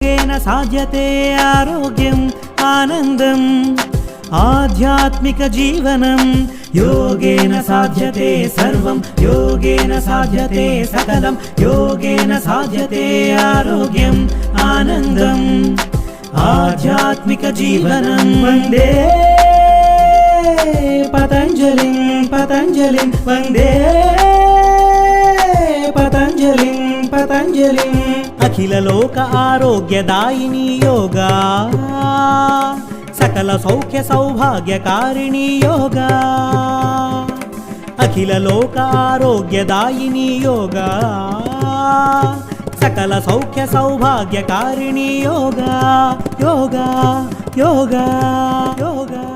योगेन साध्यते आरोग्यम् आनन्दम् आध्यात्मिक जीवनं योगेन साध्यते सर्वं योगेन साध्यते सकलं योगेन साध्यते आरोग्यम् आनन्दम् आध्यात्मिक जीवनं वन्दे पतञ्जलिं पतञ्जलिं वन्दे पतञ्जलिं पतञ्जलिं अखिल लोक आरोग्यदायिनी योगा सकल सौख्य सौभाग्यकारिणी योगा अखिल लोक आरोग्यदायिनी योगा सकल सौख्य सौभाग्यकारिणी योगा योगा योगा योगा।